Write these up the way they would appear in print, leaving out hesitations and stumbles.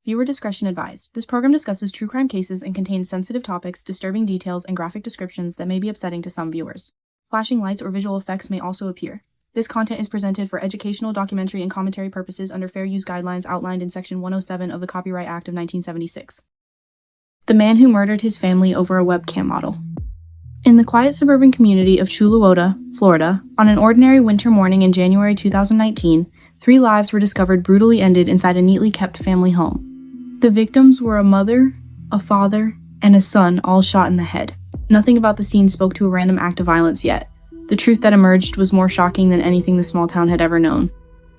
Viewer discretion advised. This program discusses true crime cases and contains sensitive topics, disturbing details, and graphic descriptions that may be upsetting to some viewers. Flashing lights or visual effects may also appear. This content is presented for educational, documentary, and commentary purposes under fair use guidelines outlined in Section 107 of the Copyright Act of 1976. The man who murdered his family over a webcam model. In the quiet suburban community of Chuluota, Florida, on an ordinary winter morning in January 2019, 3 lives were discovered brutally ended inside a neatly kept family home. The victims were a mother, a father, and a son, all shot in the head. Nothing about the scene spoke to a random act of violence yet. The truth that emerged was more shocking than anything the small town had ever known.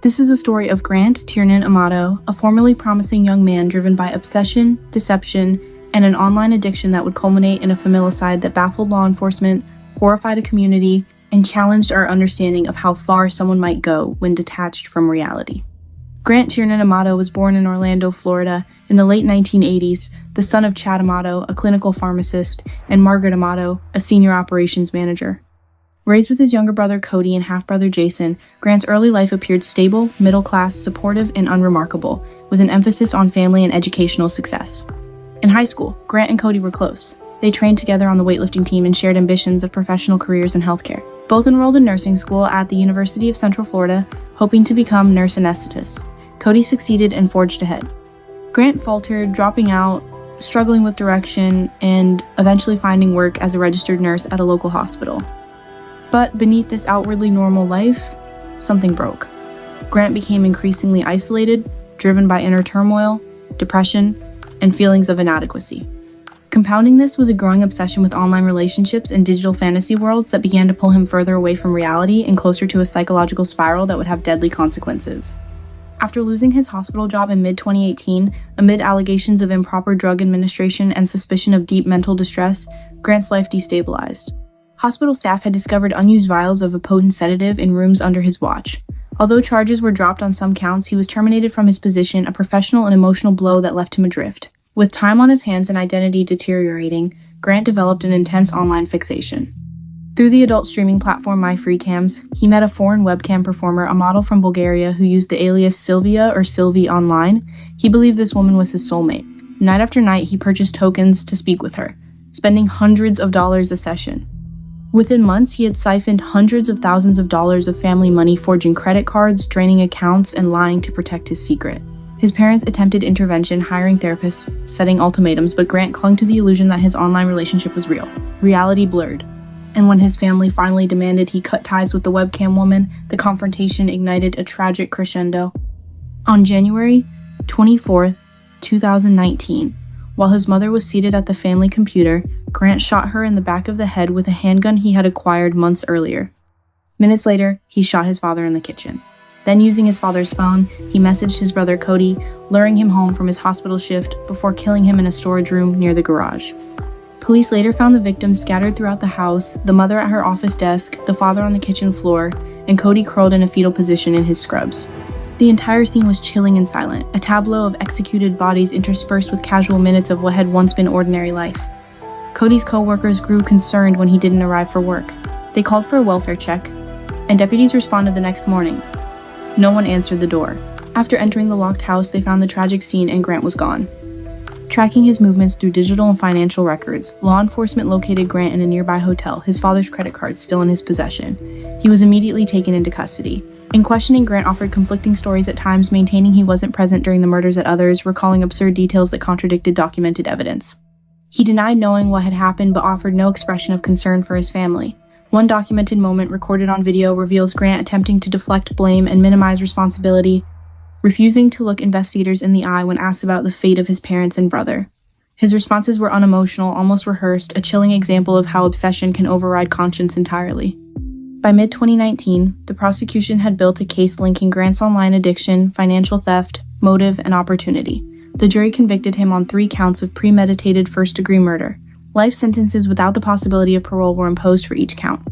This is the story of Grant Tiernan Amato, a formerly promising young man driven by obsession, deception, and an online addiction that would culminate in a familicide that baffled law enforcement, horrified a community, and challenged our understanding of how far someone might go when detached from reality. Grant Tiernan Amato was born in Orlando, Florida, in the late 1980s, the son of Chad Amato, a clinical pharmacist, and Margaret Amato, a senior operations manager. Raised with his younger brother Cody and half-brother Jason, Grant's early life appeared stable, middle-class, supportive, and unremarkable, with an emphasis on family and educational success. In high school, Grant and Cody were close. They trained together on the weightlifting team and shared ambitions of professional careers in healthcare. Both enrolled in nursing school at the University of Central Florida, hoping to become nurse anesthetists. Cody succeeded and forged ahead. Grant faltered, dropping out, struggling with direction, and eventually finding work as a registered nurse at a local hospital. But beneath this outwardly normal life, something broke. Grant became increasingly isolated, driven by inner turmoil, depression, and feelings of inadequacy. Compounding this was a growing obsession with online relationships and digital fantasy worlds that began to pull him further away from reality and closer to a psychological spiral that would have deadly consequences. After losing his hospital job in mid-2018, amid allegations of improper drug administration and suspicion of deep mental distress, Grant's life destabilized. Hospital staff had discovered unused vials of a potent sedative in rooms under his watch. Although charges were dropped on some counts, he was terminated from his position, a professional and emotional blow that left him adrift. With time on his hands and identity deteriorating, Grant developed an intense online fixation. Through the adult streaming platform MyFreeCams, he met a foreign webcam performer, a model from Bulgaria who used the alias Sylvia or Sylvie online. He believed this woman was his soulmate. Night after night, he purchased tokens to speak with her, spending hundreds of dollars a session. Within months, he had siphoned hundreds of thousands of dollars of family money, forging credit cards, draining accounts, and lying to protect his secret. His parents attempted intervention, hiring therapists, setting ultimatums, but Grant clung to the illusion that his online relationship was real. Reality blurred. And when his family finally demanded he cut ties with the webcam woman, the confrontation ignited a tragic crescendo. On January 24, 2019, while his mother was seated at the family computer, Grant shot her in the back of the head with a handgun he had acquired months earlier. Minutes later, he shot his father in the kitchen. Then, using his father's phone, he messaged his brother Cody, luring him home from his hospital shift before killing him in a storage room near the garage. Police later found the victims scattered throughout the house, the mother at her office desk, the father on the kitchen floor, and Cody curled in a fetal position in his scrubs. The entire scene was chilling and silent, a tableau of executed bodies interspersed with casual minutes of what had once been ordinary life. Cody's co-workers grew concerned when he didn't arrive for work. They called for a welfare check, and deputies responded the next morning. No one answered the door. After entering the locked house, they found the tragic scene and Grant was gone. Tracking his movements through digital and financial records, law enforcement located Grant in a nearby hotel, his father's credit cards still in his possession. He was immediately taken into custody. In questioning, Grant offered conflicting stories at times, maintaining he wasn't present during the murders at others, recalling absurd details that contradicted documented evidence. He denied knowing what had happened, but offered no expression of concern for his family. One documented moment recorded on video reveals Grant attempting to deflect blame and minimize responsibility, refusing to look investigators in the eye when asked about the fate of his parents and brother. His responses were unemotional, almost rehearsed, a chilling example of how obsession can override conscience entirely. By mid-2019, the prosecution had built a case linking Grant's online addiction, financial theft, motive, and opportunity. The jury convicted him on 3 counts of premeditated first-degree murder. Life sentences without the possibility of parole were imposed for each count.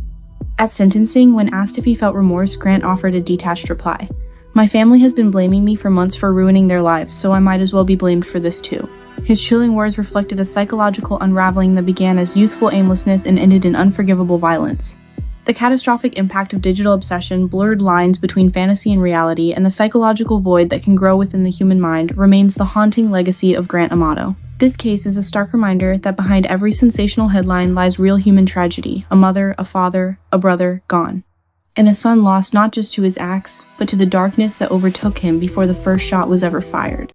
At sentencing, when asked if he felt remorse, Grant offered a detached reply. "My family has been blaming me for months for ruining their lives, so I might as well be blamed for this too." His chilling words reflected a psychological unraveling that began as youthful aimlessness and ended in unforgivable violence. The catastrophic impact of digital obsession, blurred lines between fantasy and reality, and the psychological void that can grow within the human mind remains the haunting legacy of Grant Amato. This case is a stark reminder that behind every sensational headline lies real human tragedy: a mother, a father, a brother gone. And a son lost not just to his acts, but to the darkness that overtook him before the first shot was ever fired.